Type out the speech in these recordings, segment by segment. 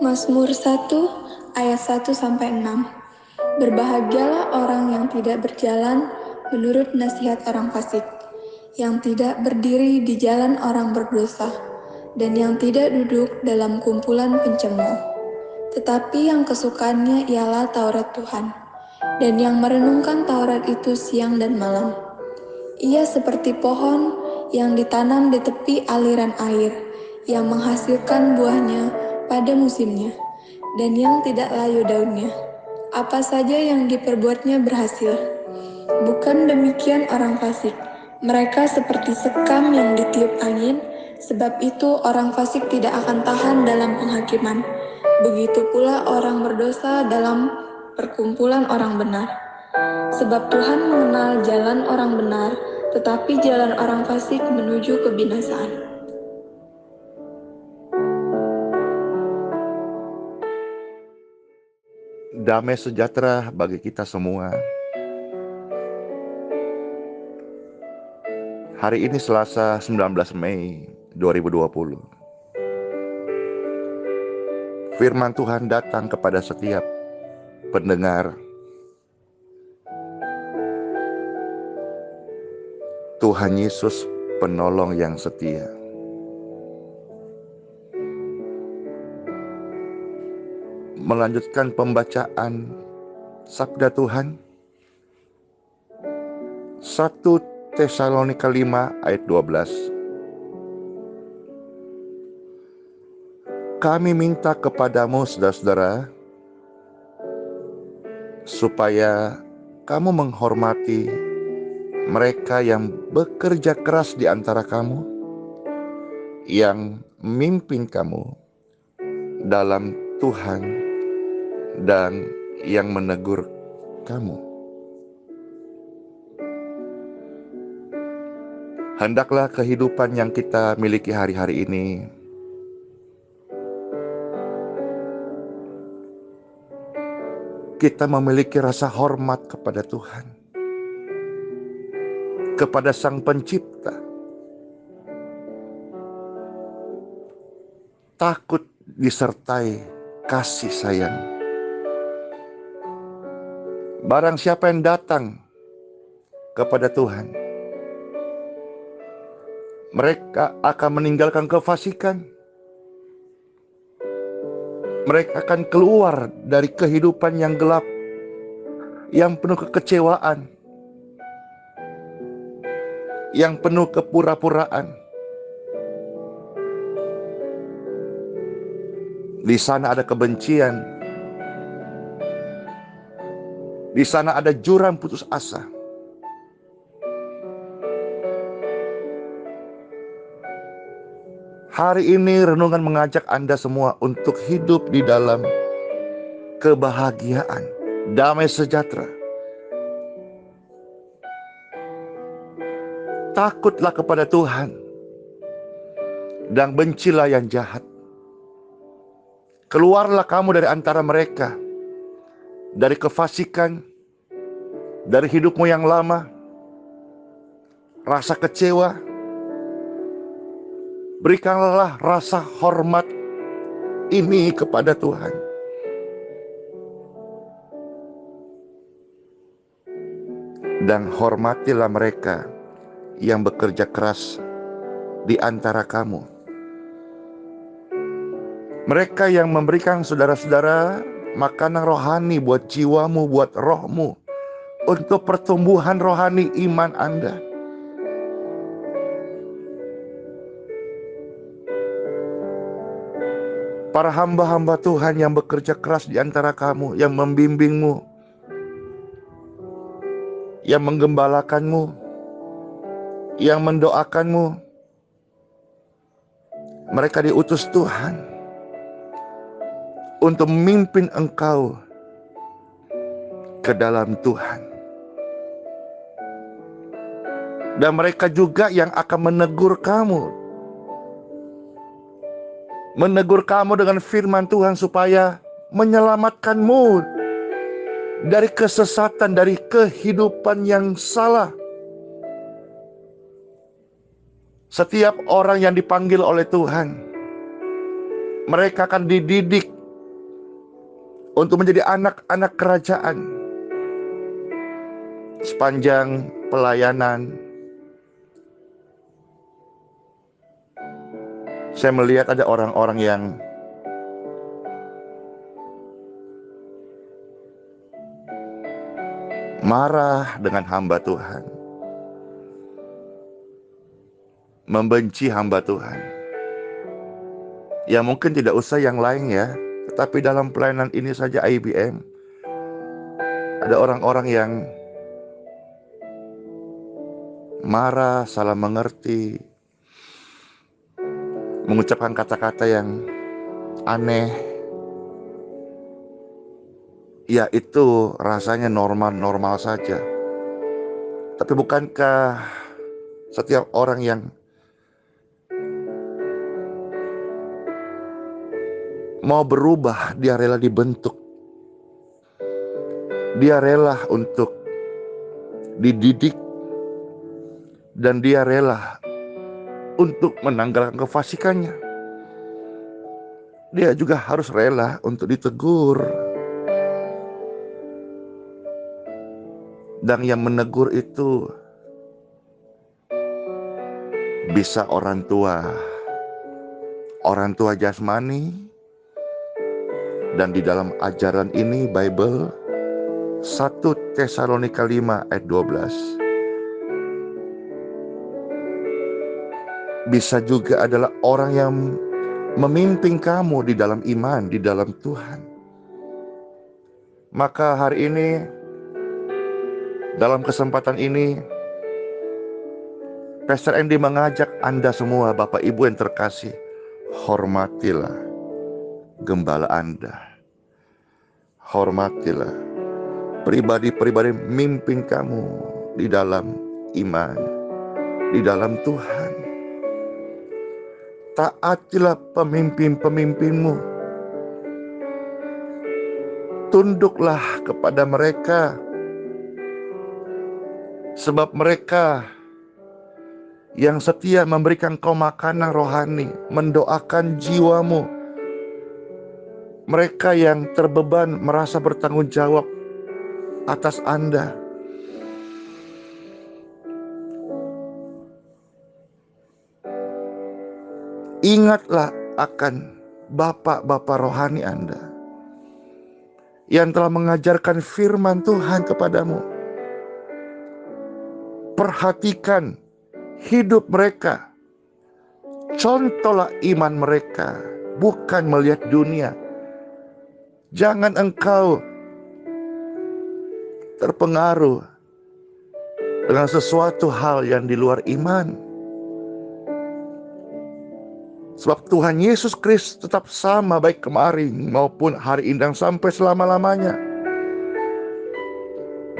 Mazmur 1 ayat 1-6. Berbahagialah orang yang tidak berjalan menurut nasihat orang fasik, yang tidak berdiri di jalan orang berdosa, dan yang tidak duduk dalam kumpulan pencemooh. Tetapi yang kesukaannya ialah Taurat Tuhan, dan yang merenungkan Taurat itu siang dan malam. Ia seperti pohon yang ditanam di tepi aliran air, yang menghasilkan buahnya pada musimnya, dan yang tidak layu daunnya. Apa saja yang diperbuatnya berhasil. Bukan demikian orang fasik. Mereka seperti sekam yang ditiup angin, sebab itu orang fasik tidak akan tahan dalam penghakiman. Begitu pula orang berdosa dalam perkumpulan orang benar. Sebab Tuhan mengenal jalan orang benar, tetapi jalan orang fasik menuju kebinasaan. Damai sejahtera bagi kita semua. Hari ini Selasa 19 Mei 2020. Firman Tuhan datang kepada setiap pendengar. Tuhan Yesus penolong yang setia. Melanjutkan pembacaan Sabda Tuhan 1 Tesalonika 5 ayat 12. Kami minta kepadamu saudara-saudara, supaya kamu menghormati mereka yang bekerja keras di antara kamu, yang memimpin kamu dalam Tuhan dan yang menegur kamu. Hendaklah kehidupan yang kita miliki hari-hari ini kita memiliki rasa hormat kepada Tuhan, kepada Sang Pencipta, takut disertai kasih sayang. Barang siapa yang datang kepada Tuhan, mereka akan meninggalkan kefasikan. Mereka akan keluar dari kehidupan yang gelap, yang penuh kekecewaan, yang penuh kepura-puraan. Di sana ada kebencian, di sana ada jurang putus asa. Hari ini renungan mengajak Anda semua untuk hidup di dalam kebahagiaan, damai sejahtera. Takutlah kepada Tuhan dan bencilah yang jahat. Keluarlah kamu dari antara mereka, dari kefasikan, dari hidupmu yang lama, rasa kecewa. Berikanlah rasa hormat ini kepada Tuhan. Dan hormatilah mereka yang bekerja keras di antara kamu. Mereka yang memberikan saudara-saudara makanan rohani buat jiwamu, buat rohmu, untuk pertumbuhan rohani iman Anda. Para hamba-hamba Tuhan yang bekerja keras di antara kamu, yang membimbingmu, yang menggembalakanmu, yang mendoakanmu. Mereka diutus Tuhan untuk memimpin engkau ke dalam Tuhan. Dan mereka juga yang akan menegur kamu. Menegur kamu dengan firman Tuhan supaya menyelamatkanmu dari kesesatan, dari kehidupan yang salah. Setiap orang yang dipanggil oleh Tuhan, mereka akan dididik untuk menjadi anak-anak kerajaan. Sepanjang pelayanan, saya melihat ada orang-orang yang marah dengan hamba Tuhan, membenci hamba Tuhan. Ya mungkin tidak usah yang lain ya, tetapi dalam pelayanan ini saja IBM, ada orang-orang yang marah, salah mengerti, mengucapkan kata-kata yang aneh. Ya itu rasanya normal-normal saja. Tapi bukankah setiap orang yang mau berubah, dia rela dibentuk, dia rela untuk dididik, dan dia rela untuk menanggalkan kefasikannya. Dia juga harus rela untuk ditegur. Dan yang menegur itu bisa orang tua jasmani, dan di dalam ajaran ini Bible 1 Tesalonika 5 ayat 12 bisa juga adalah orang yang memimpin kamu di dalam iman, di dalam Tuhan. Maka hari ini, dalam kesempatan ini, Pastor Andy mengajak Anda semua, Bapak Ibu yang terkasih, hormatilah gembala Anda. Hormatilah pribadi-pribadi mimpin kamu di dalam iman, di dalam Tuhan. Taatilah pemimpin-pemimpinmu. Tunduklah kepada mereka, sebab mereka yang setia memberikan kau makanan rohani, mendoakan jiwamu. Mereka yang terbeban merasa bertanggung jawab atas Anda. Ingatlah akan bapak-bapak rohani Anda yang telah mengajarkan firman Tuhan kepadamu. Perhatikan hidup mereka. Contohlah iman mereka, bukan melihat dunia. Jangan engkau terpengaruh dengan sesuatu hal yang di luar iman. Sebab Tuhan Yesus Kristus tetap sama baik kemarin maupun hari ini dan sampai selama-lamanya.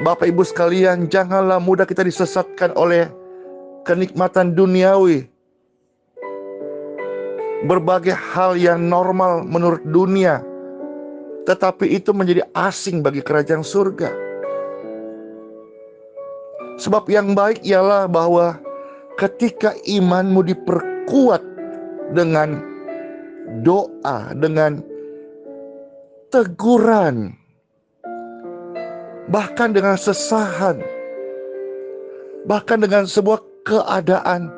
Bapak Ibu sekalian, janganlah mudah kita disesatkan oleh kenikmatan duniawi. Berbagai hal yang normal menurut dunia, tetapi itu menjadi asing bagi kerajaan surga. Sebab yang baik ialah bahwa ketika imanmu diperkuat dengan doa, dengan teguran, bahkan dengan sesahan, bahkan dengan sebuah keadaan.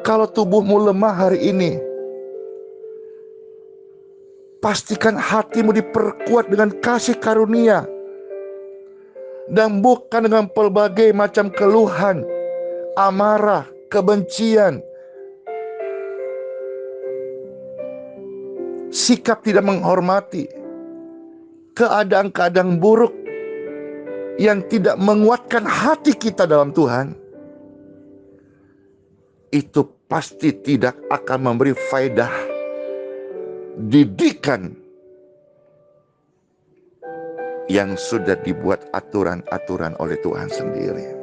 Kalau tubuhmu lemah hari ini, pastikan hatimu diperkuat dengan kasih karunia, dan bukan dengan pelbagai macam keluhan, amarah, kebencian, sikap tidak menghormati, keadaan-keadaan buruk yang tidak menguatkan hati kita dalam Tuhan. Itu pasti tidak akan memberi faedah didikan yang sudah dibuat aturan-aturan oleh Tuhan sendiri.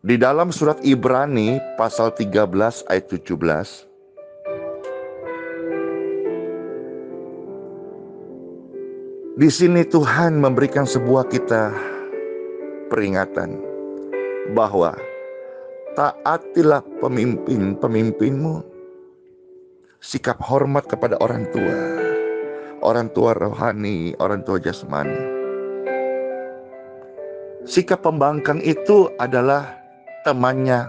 Di dalam surat Ibrani pasal 13 ayat 17, di sini Tuhan memberikan sebuah kita peringatan bahwa taatilah pemimpin-pemimpinmu, sikap hormat kepada orang tua rohani, orang tua jasmani. Sikap pembangkang itu adalah temannya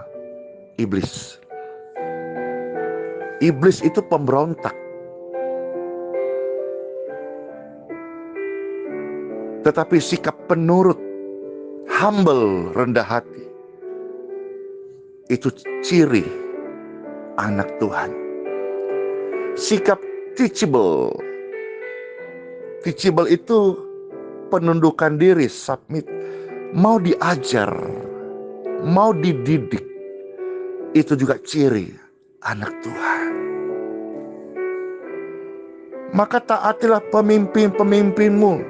iblis. Iblis itu pemberontak. Tetapi sikap penurut, humble, rendah hati, itu ciri anak Tuhan. Sikap teachable. Teachable itu penundukan diri, submit. Mau diajar, mau dididik, itu juga ciri anak Tuhan. Maka taatilah pemimpin-pemimpinmu.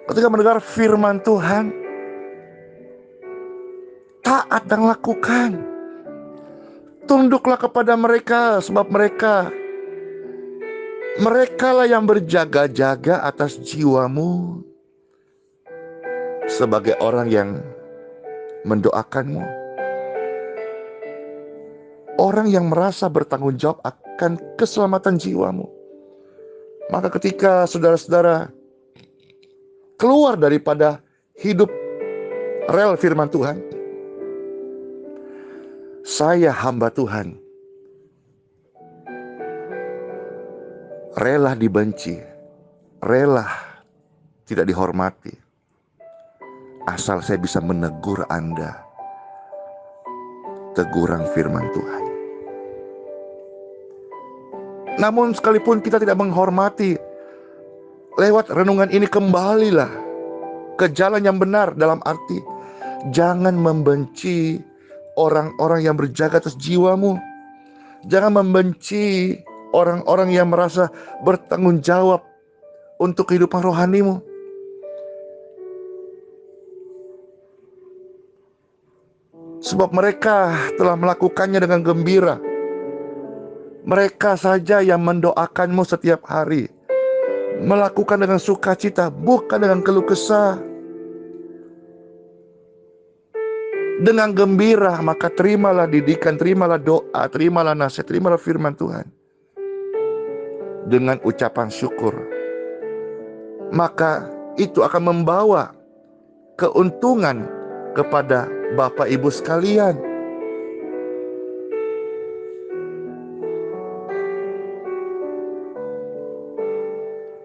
Ketika mendengar firman Tuhan, taat dan lakukan. Tunduklah kepada mereka, sebab mereka lah yang berjaga-jaga atas jiwamu. Sebagai orang yang mendoakanmu, orang yang merasa bertanggung jawab akan keselamatan jiwamu. Maka ketika saudara-saudara keluar daripada hidup rel firman Tuhan, saya hamba Tuhan, rela dibenci, rela tidak dihormati, asal saya bisa menegur Anda. Teguran firman Tuhan. Namun sekalipun kita tidak menghormati, lewat renungan ini kembalilah ke jalan yang benar, dalam arti jangan membenci orang-orang yang berjaga atas jiwamu. Jangan membenci orang-orang yang merasa bertanggung jawab untuk kehidupan rohanimu. Sebab mereka telah melakukannya dengan gembira. Mereka saja yang mendoakanmu setiap hari, melakukan dengan sukacita, bukan dengan keluh kesah. Dengan gembira, maka terimalah didikan, terimalah doa, terimalah nasihat, terimalah firman Tuhan. Dengan ucapan syukur, maka itu akan membawa keuntungan kepada Bapak Ibu sekalian.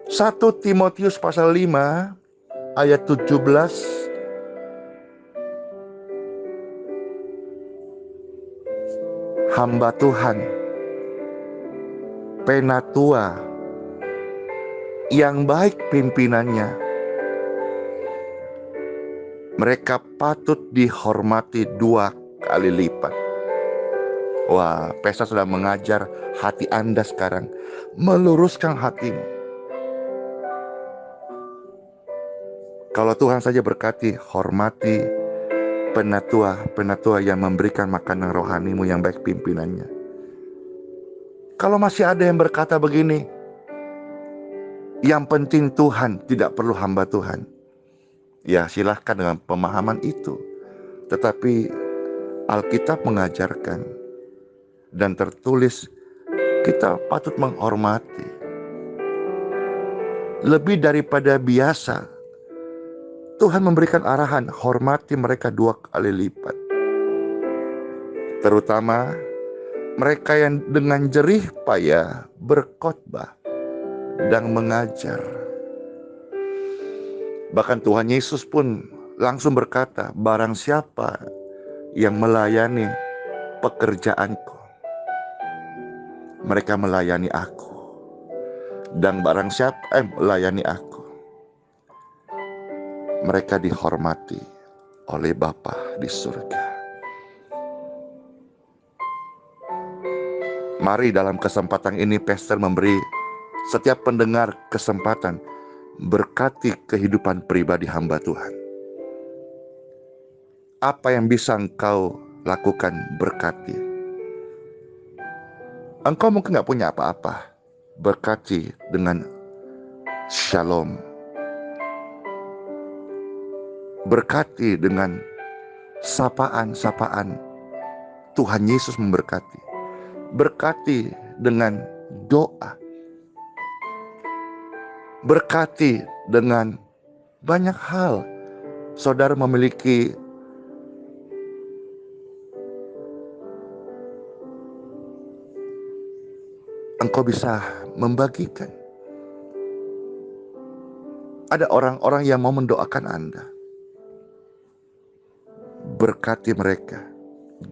Satu Timotius pasal 5 ayat 17. Hamba Tuhan, penatua yang baik pimpinannya, mereka patut dihormati 2 kali lipat. Wah, Pesta sudah mengajar hati Anda sekarang, meluruskan hatimu. Kalau Tuhan saja berkati, hormati penatua yang memberikan makanan rohanimu yang baik pimpinannya. Kalau masih ada yang berkata begini, yang penting Tuhan, tidak perlu hamba Tuhan. Ya, silahkan dengan pemahaman itu. Tetapi Alkitab mengajarkan dan tertulis kita patut menghormati. Lebih daripada biasa, Tuhan memberikan arahan, hormati mereka 2 kali lipat. Terutama mereka yang dengan jerih payah berkhotbah dan mengajar. Bahkan Tuhan Yesus pun langsung berkata, barang siapa yang melayani pekerjaanku, mereka melayani aku. Dan barang siapa yang melayani aku, mereka dihormati oleh Bapa di surga. Mari dalam kesempatan ini Pastor memberi setiap pendengar kesempatan berkati kehidupan pribadi hamba Tuhan. Apa yang bisa engkau lakukan berkati? Engkau mungkin gak punya apa-apa, berkati dengan shalom. Berkati dengan sapaan-sapaan. Tuhan Yesus memberkati. Berkati dengan doa. Berkati dengan banyak hal. Saudara memiliki engkau bisa membagikan. Ada orang-orang yang mau mendoakan Anda. Berkati mereka.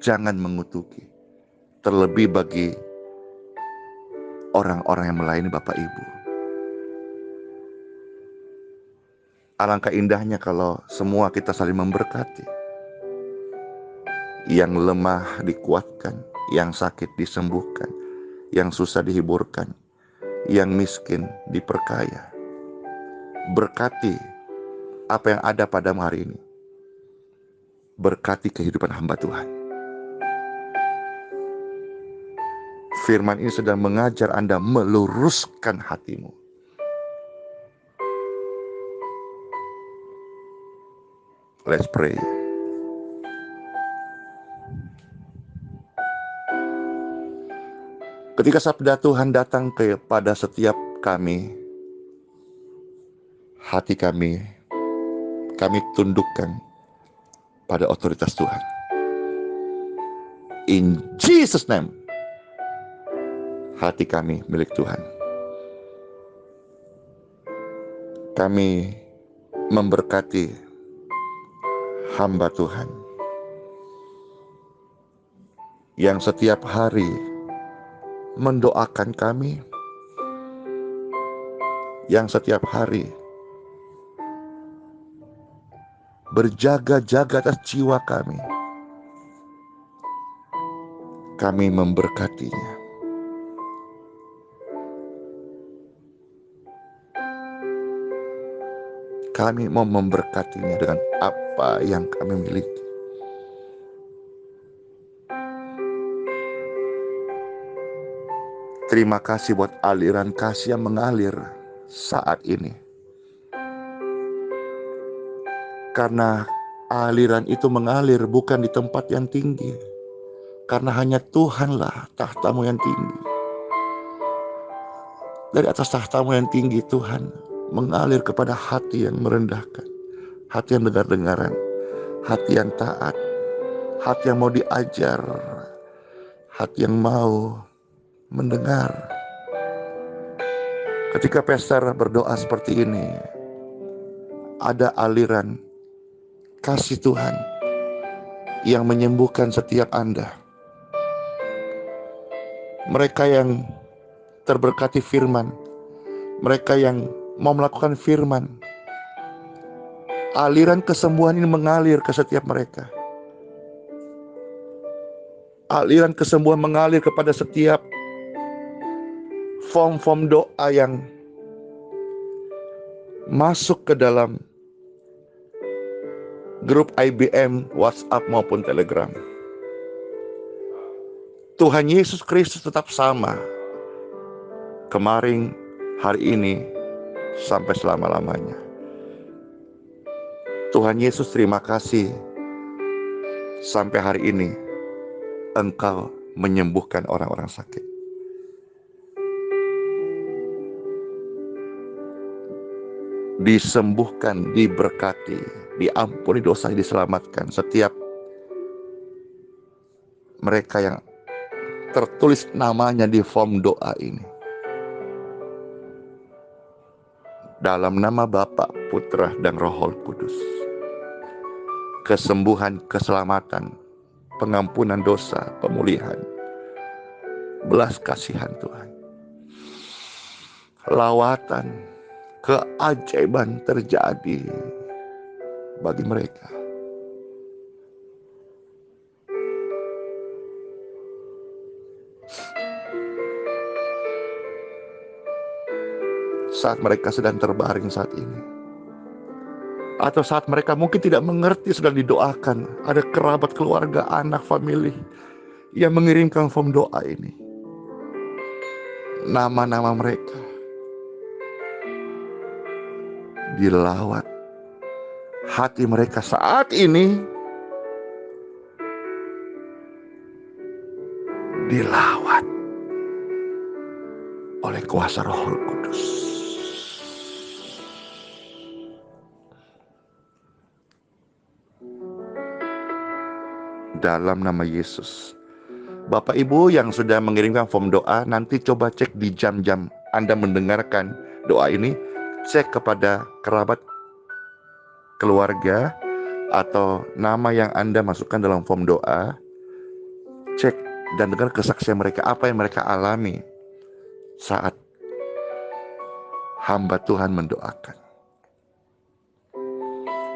Jangan mengutuki. Terlebih bagi orang-orang yang melayani Bapak Ibu. Alangkah indahnya kalau semua kita saling memberkati. Yang lemah dikuatkan, yang sakit disembuhkan, yang susah dihiburkan, yang miskin diperkaya. Berkati apa yang ada padamu hari ini. Berkati kehidupan hamba Tuhan. Firman ini sedang mengajar Anda meluruskan hatimu. Let's pray. Ketika sabda Tuhan datang kepada setiap kami, hati kami tundukkan pada otoritas Tuhan. In Jesus' name, hati kami milik Tuhan. Kami memberkati hamba Tuhan yang setiap hari mendoakan kami, yang setiap hari berjaga-jaga atas jiwa kami. Kami memberkatinya. Kami mau memberkatinya dengan apa yang kami miliki. Terima kasih buat aliran kasih yang mengalir saat ini. Karena aliran itu mengalir bukan di tempat yang tinggi. Karena hanya Tuhanlah tahtamu yang tinggi. Dari atas tahtamu yang tinggi Tuhan mengalir kepada hati yang merendahkan. Hati yang dengar-dengaran. Hati yang taat. Hati yang mau diajar. Hati yang mau mendengar. Ketika Pastor berdoa seperti ini, ada aliran kasih Tuhan yang menyembuhkan setiap Anda. Mereka yang terberkati firman, mereka yang mau melakukan firman, aliran kesembuhan ini mengalir ke setiap mereka. Aliran kesembuhan mengalir kepada setiap form-form doa yang masuk ke dalam grup IBM, WhatsApp maupun Telegram. Tuhan Yesus Kristus tetap sama. Kemarin, hari ini, sampai selama-lamanya. Tuhan Yesus, terima kasih. Sampai hari ini, Engkau menyembuhkan orang-orang sakit. Disembuhkan, diberkati, diampuni dosa, diselamatkan setiap mereka yang tertulis namanya di form doa ini. Dalam nama Bapa, Putra, dan Roh Kudus. Kesembuhan, keselamatan, pengampunan dosa, pemulihan, belas kasihan Tuhan. Lawatan, keajaiban terjadi bagi mereka. Saat mereka sedang terbaring saat ini, atau saat mereka mungkin tidak mengerti sedang didoakan, ada kerabat, keluarga, anak, famili yang mengirimkan form doa ini. Nama-nama mereka dilawat. Hati mereka saat ini dilawat oleh kuasa Roh Kudus. Dalam nama Yesus. Bapak Ibu yang sudah mengirimkan form doa, nanti coba cek di jam-jam Anda mendengarkan doa ini, cek kepada kerabat, keluarga, atau nama yang Anda masukkan dalam form doa, cek dan dengar kesaksian mereka, apa yang mereka alami saat hamba Tuhan mendoakan.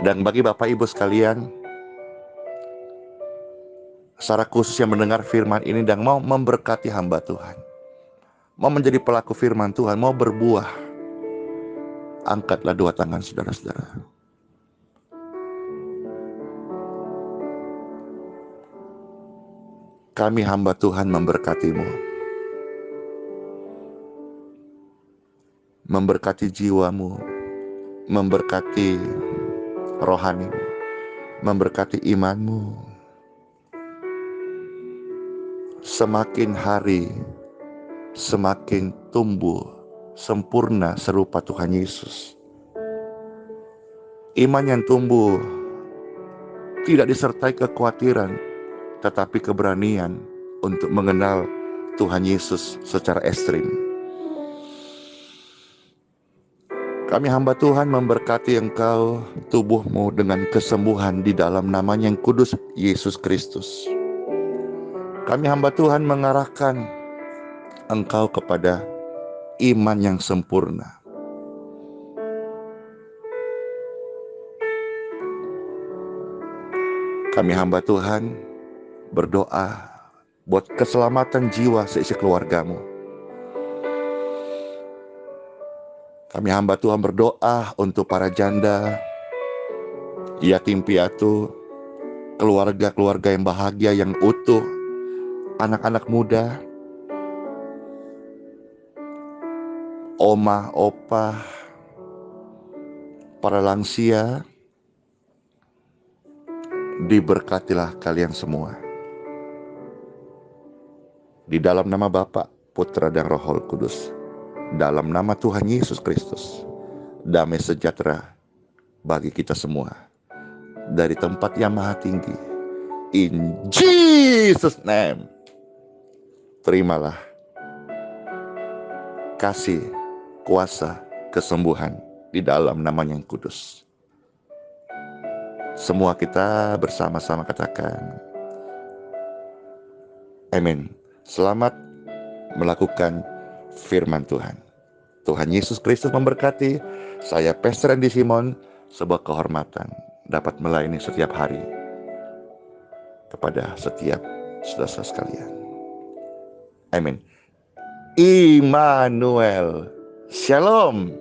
Dan bagi Bapak Ibu sekalian, secara khusus yang mendengar firman ini dan mau memberkati hamba Tuhan, mau menjadi pelaku firman Tuhan, mau berbuah, angkatlah dua tangan saudara-saudara. Kami hamba Tuhan memberkatimu, memberkati jiwamu, memberkati rohanimu, memberkati imanmu. Semakin hari, semakin tumbuh sempurna serupa Tuhan Yesus. Iman yang tumbuh tidak disertai kekhawatiran, tetapi keberanian untuk mengenal Tuhan Yesus secara ekstrim. Kami hamba Tuhan memberkati engkau, tubuhmu dengan kesembuhan di dalam namanya yang kudus, Yesus Kristus. Kami hamba Tuhan mengarahkan engkau kepada iman yang sempurna. Kami hamba Tuhan berdoa buat keselamatan jiwa seisi keluargamu. Kami hamba Tuhan berdoa untuk para janda, yatim piatu, keluarga-keluarga yang bahagia, yang utuh, anak-anak muda, oma, opa, para lansia. Diberkatilah kalian semua. Di dalam nama Bapa, Putra dan Roh Kudus. Dalam nama Tuhan Yesus Kristus. Damai sejahtera bagi kita semua. Dari tempat yang maha tinggi. In Jesus' name. Terimalah kasih, kuasa, kesembuhan di dalam namanya yang kudus. Semua kita bersama-sama katakan amin. Selamat melakukan firman Tuhan. Tuhan Yesus Kristus memberkati. Saya Pastor Andy Simon, sebuah kehormatan dapat melayani setiap hari kepada setiap saudara sekalian. Amin. Immanuel. Shalom.